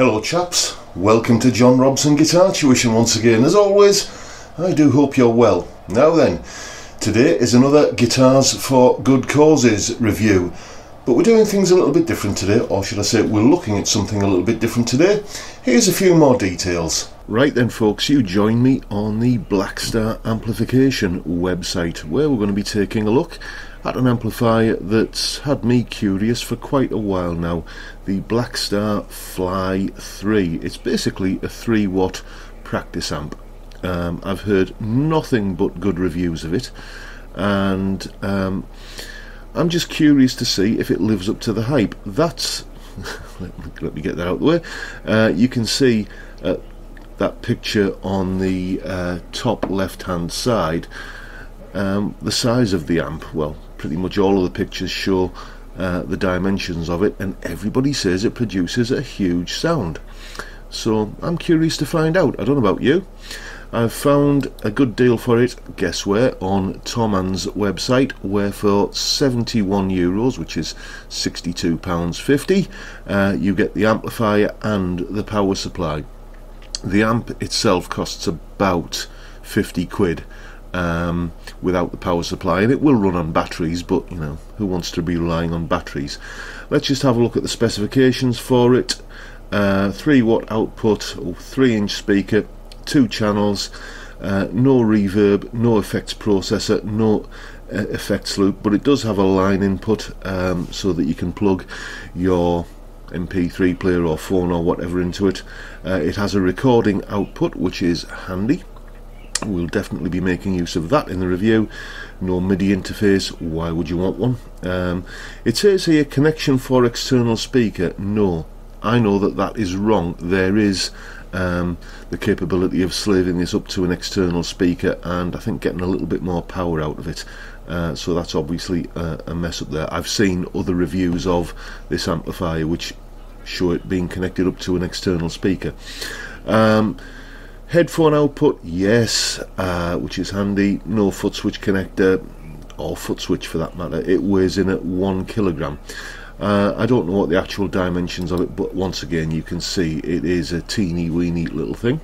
Hello chaps, welcome to John Robson Guitar Tuition once again. As always, I do hope you're well. Now then, today is another Guitars for Good Causes review, but we're doing things a little bit different today, or should I say we're looking at something a little bit different today. Here's a few more details. Right then folks, you join me on the Blackstar amplification website, where we're going to be taking a look at an amplifier that's had me curious for quite a while now, the Blackstar Fly 3. It's basically a 3-watt practice amp. I've heard nothing but good reviews of it, and I'm just curious to see if it lives up to the hype. That's let me get that out of the way. You can see that picture on the top left hand side, the size of the amp. Well, pretty much all of the pictures show the dimensions of it, and everybody says it produces a huge sound. So I'm curious to find out. I don't know about you. I've found a good deal for it, guess where, on Thoman's website, where for €71, which is £62.50, you get the amplifier and the power supply. The amp itself costs about 50 quid without the power supply, and it will run on batteries, but you know, who wants to be relying on batteries? Let's just have a look at the specifications for it. 3-watt output, 3-inch speaker, 2 channels, no reverb, no effects processor, no effects loop, but it does have a line input, so that you can plug your MP3 player or phone or whatever into it. It has a recording output, which is handy. We'll definitely be making use of that in the review. No MIDI interface, why would you want one? It says here connection for external speaker. No, I know that is wrong. There is the capability of slaving this up to an external speaker, and I think getting a little bit more power out of it. So that's obviously a mess up there. I've seen other reviews of this amplifier which show it being connected up to an external speaker. Headphone output, yes, which is handy. No foot switch connector, or foot switch for that matter. It weighs in at 1 kilogram. I don't know what the actual dimensions of it, but once again you can see it is a teeny weeny little thing.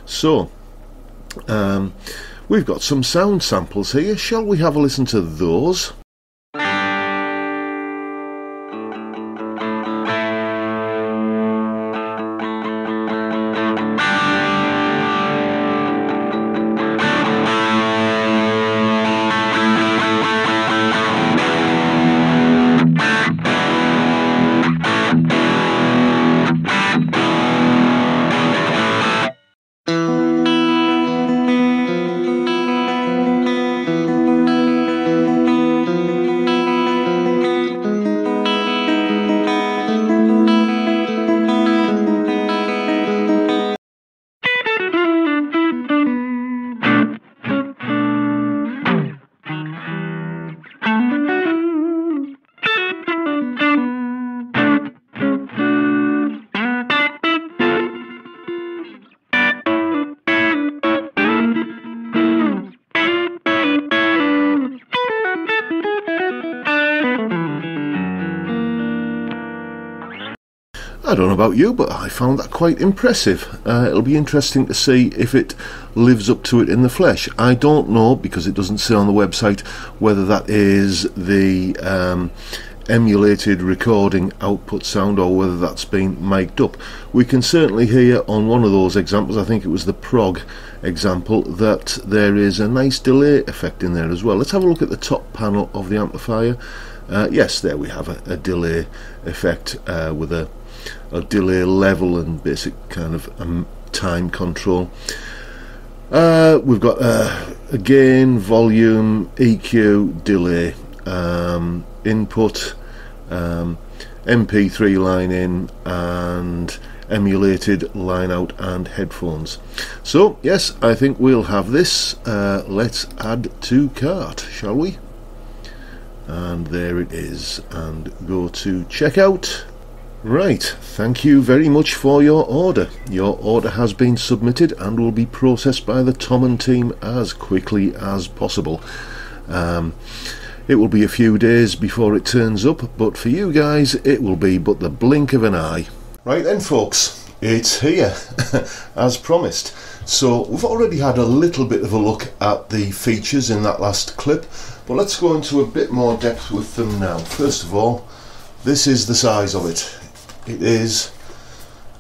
So we've got some sound samples here. Shall we have a listen to those? I don't know about you, but I found that quite impressive. It'll be interesting to see if it lives up to it in the flesh. I don't know, because it doesn't say on the website, whether that is the emulated recording output sound or whether that's been mic'd up. We can certainly hear on one of those examples, I think it was the prog example, that there is a nice delay effect in there as well. Let's have a look at the top panel of the amplifier. Yes, there we have a delay effect with a delay level and basic kind of time control. We've got gain, volume, EQ, delay, input, MP3 line in, and emulated line out and headphones. So yes, I think we'll have this. Let's add to cart, shall we? And there it is, and go to checkout. Right, thank you very much for your order. Your order has been submitted and will be processed by the Thoman team as quickly as possible. It will be a few days before it turns up, but for you guys it will be but the blink of an eye. Right then folks, it's here as promised. So we've already had a little bit of a look at the features in that last clip, but let's go into a bit more depth with them now. First of all, this is the size of it. It is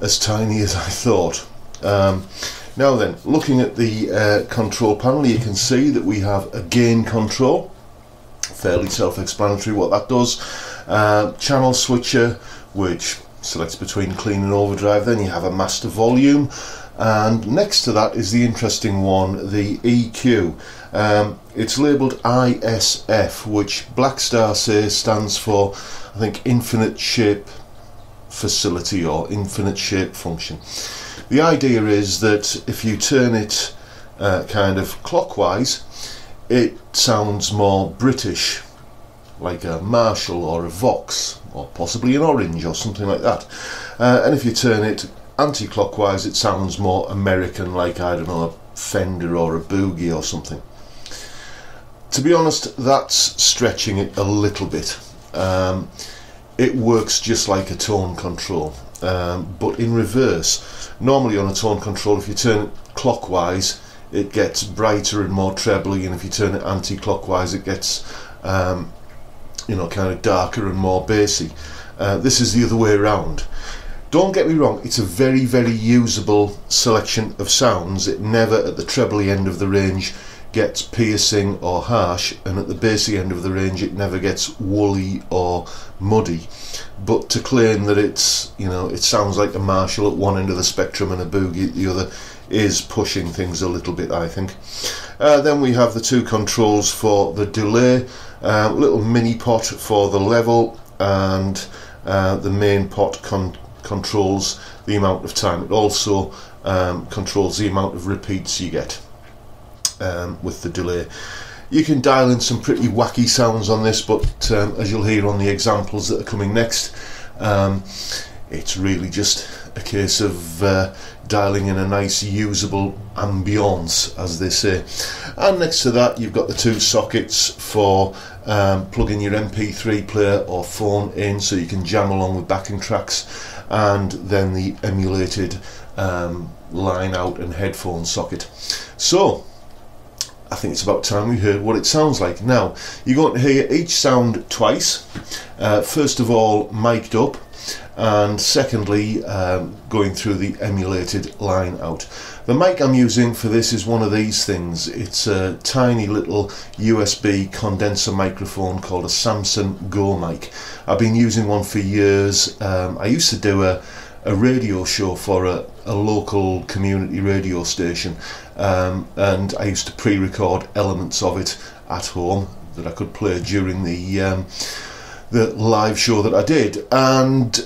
as tiny as I thought. Now then, looking at the control panel, you can see that we have a gain control. Fairly self-explanatory what that does. Channel switcher, which selects between clean and overdrive. Then you have a master volume, and next to that is the interesting one, the EQ. It's labelled ISF, which Blackstar says stands for, I think, infinite shape facility or infinite shape function. The idea is that if you turn it kind of clockwise, it sounds more British, like a Marshall or a Vox, or possibly an Orange or something like that. And if you turn it anti-clockwise, it sounds more American, like, I don't know, a Fender or a Boogie or something. To be honest, that's stretching it a little bit. It works just like a tone control, but in reverse. Normally on a tone control, if you turn it clockwise, it gets brighter and more trebly, and if you turn it anti-clockwise, it gets you know, kind of darker and more bassy. This is the other way around. Don't get me wrong, it's a very, very usable selection of sounds. It never, at the trebly end of the range, gets piercing or harsh, and at the bassy end of the range it never gets woolly or muddy. But to claim that it's, you know, it sounds like a Marshall at one end of the spectrum and a Boogie at the other is pushing things a little bit, I think. Then we have the two controls for the delay, little mini pot for the level, and the main pot controls the amount of time. It also controls the amount of repeats you get with the delay. You can dial in some pretty wacky sounds on this, but as you'll hear on the examples that are coming next, it's really just a case of dialing in a nice usable ambience, as they say. And next to that you've got the two sockets for plugging your MP3 player or phone in so you can jam along with backing tracks, and then the emulated line out and headphone socket. So I think it's about time we heard what it sounds like. Now, you're going to hear each sound twice. First of all, mic'd up, and secondly, going through the emulated line out. The mic I'm using for this is one of these things. It's a tiny little USB condenser microphone called a Samson Go mic. I've been using one for years. I used to do a radio show for a local community radio station, and I used to pre-record elements of it at home that I could play during the live show that I did, and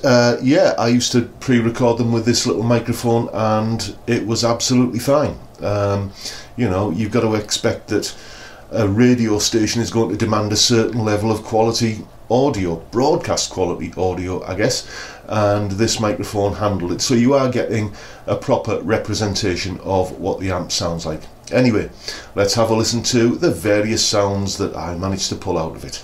yeah, I used to pre-record them with this little microphone, and it was absolutely fine. You know, you've got to expect that a radio station is going to demand a certain level of quality audio, broadcast quality audio, I guess, and this microphone handled it, so you are getting a proper representation of what the amp sounds like. Anyway, let's have a listen to the various sounds that I managed to pull out of it.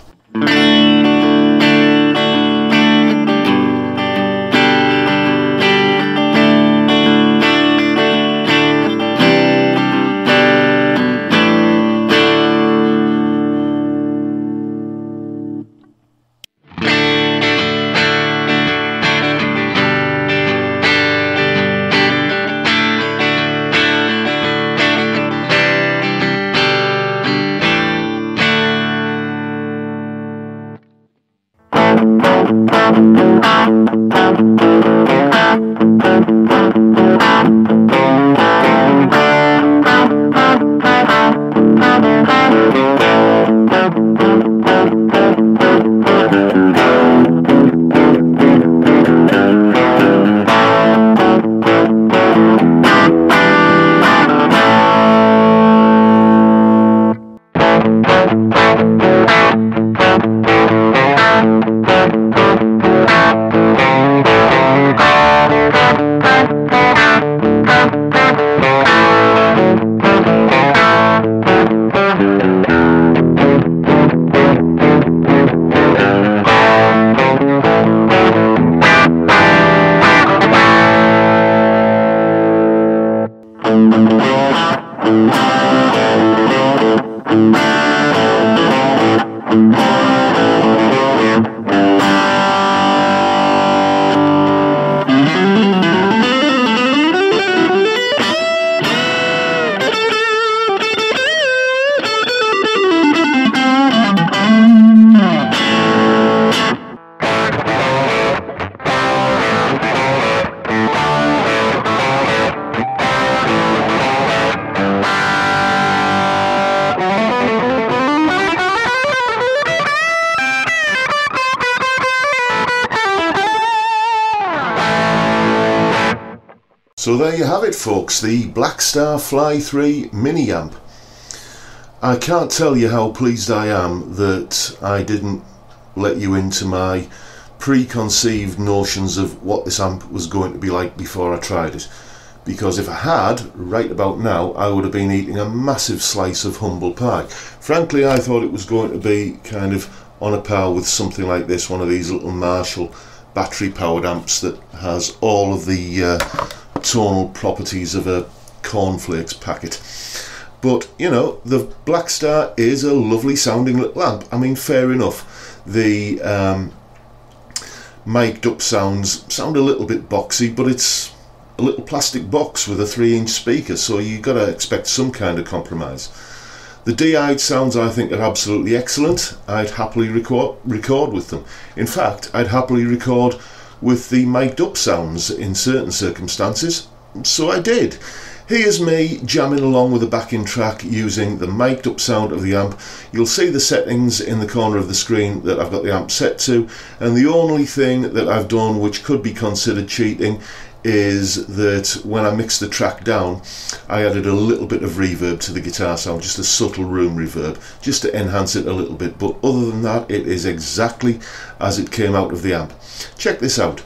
So there you have it, folks, the Blackstar Fly 3 mini amp. I can't tell you how pleased I am that I didn't let you into my preconceived notions of what this amp was going to be like before I tried it. Because if I had, right about now, I would have been eating a massive slice of humble pie. Frankly, I thought it was going to be kind of on a par with something like this, one of these little Marshall battery powered amps that has all of the tonal properties of a cornflakes packet. But you know, the Blackstar is a lovely sounding little amp. I mean, fair enough, the mic'd up sounds sound a little bit boxy, but it's a little plastic box with a 3-inch speaker, so you got to expect some kind of compromise. The DI'd sounds, I think, are absolutely excellent. I'd happily record with them. In fact, I'd happily record with the mic'd up sounds in certain circumstances, so I did. Here's me jamming along with a backing track using the mic'd up sound of the amp. You'll see the settings in the corner of the screen that I've got the amp set to, and the only thing that I've done which could be considered cheating is that when I mixed the track down, I added a little bit of reverb to the guitar sound, just a subtle room reverb, just to enhance it a little bit. But other than that, it is exactly as it came out of the amp. Check this out.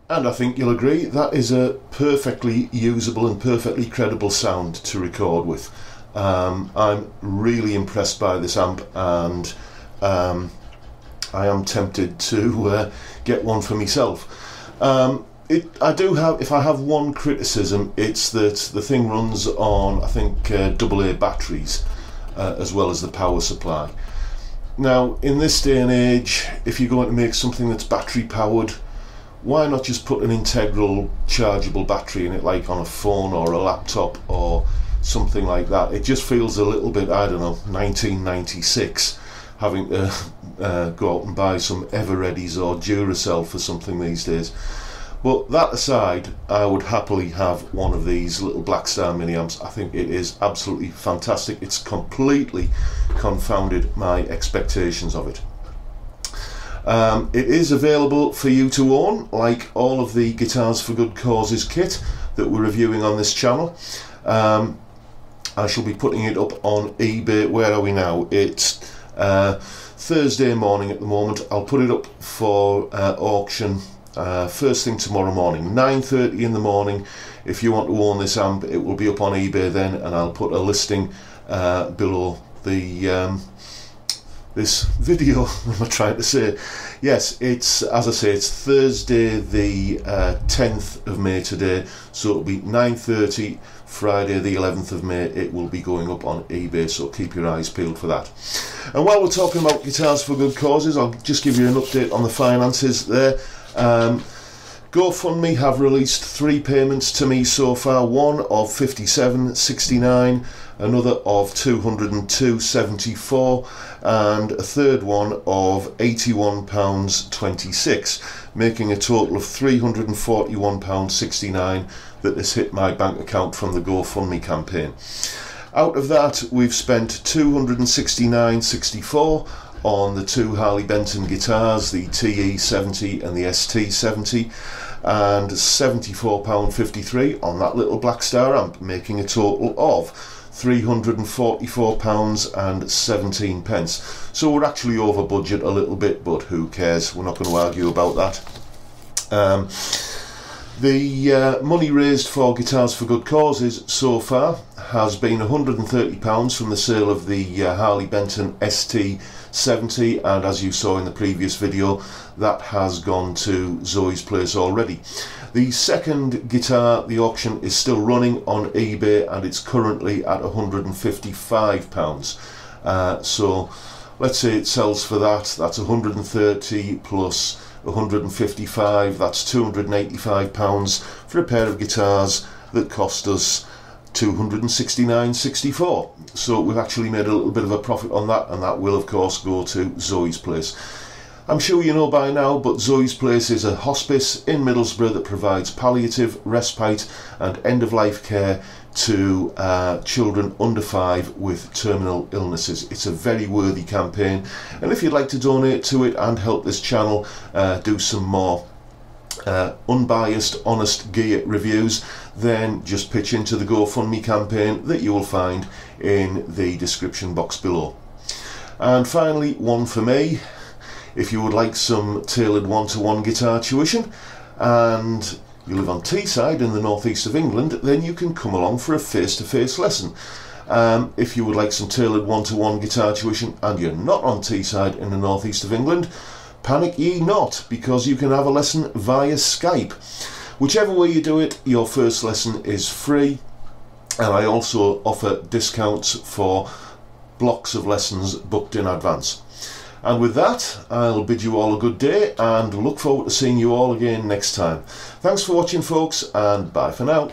And I think you'll agree that is a perfectly usable and perfectly credible sound to record with. I'm really impressed by this amp, and I am tempted to get one for myself. If I have one criticism, it's that the thing runs on, I think, AA batteries as well as the power supply. Now, in this day and age, if you're going to make something that's battery powered, why not just put an integral chargeable battery in it, like on a phone or a laptop or something like that? It just feels a little bit, I don't know, 1996, having to go out and buy some Evereadys or Duracell for something these days. But that aside, I would happily have one of these little Blackstar mini amps. I think it is absolutely fantastic. It's completely confounded my expectations of it. It is available for you to own, like all of the Guitars for Good Causes kit that we're reviewing on this channel. I shall be putting it up on eBay. Where are we now? It's Thursday morning at the moment. I'll put it up for auction first thing tomorrow morning, 9:30 in the morning. If you want to own this amp, it will be up on eBay then, and I'll put a listing below the this video. What am I trying to say? Yes, it's, as I say, it's Thursday the 10th of May today, so it'll be 9:30 Friday the 11th of May. It will be going up on eBay, so keep your eyes peeled for that. And while we're talking about Guitars for Good Causes, I'll just give you an update on the finances there. GoFundMe have released 3 payments to me so far, one of £57.69, another of £202.74, and a third one of £81.26, making a total of £341.69 that has hit my bank account from the GoFundMe campaign. Out of that, we've spent £269.64 on the two Harley Benton guitars, the TE70 and the ST70, and £74.53 on that little Blackstar amp, making a total of £344.17. So we're actually over budget a little bit, but who cares? We're not going to argue about that. The money raised for Guitars for Good Causes so far has been £130 from the sale of the Harley Benton ST70, and as you saw in the previous video, that has gone to Zoe's place already. The second guitar, the auction is still running on eBay, and it's currently at £155. So let's say it sells for that. That's 130 plus 155, that's £285 for a pair of guitars that cost us £269.64. So we've actually made a little bit of a profit on that, and that will of course go to Zoe's place. I'm sure you know by now, but Zoe's Place is a hospice in Middlesbrough that provides palliative, respite and end-of-life care to children under 5 with terminal illnesses. It's a very worthy campaign, and if you'd like to donate to it and help this channel do some more unbiased, honest gear reviews, then just pitch into the GoFundMe campaign that you will find in the description box below. And finally, one for me. If you would like some tailored one-to-one guitar tuition and you live on Teesside in the northeast of England, then you can come along for a face-to-face lesson. If you would like some tailored one-to-one guitar tuition and you're not on Teesside in the northeast of England, panic ye not, because you can have a lesson via Skype. Whichever way you do it, your first lesson is free, and I also offer discounts for blocks of lessons booked in advance. And with that, I'll bid you all a good day and look forward to seeing you all again next time. Thanks for watching, folks, and bye for now.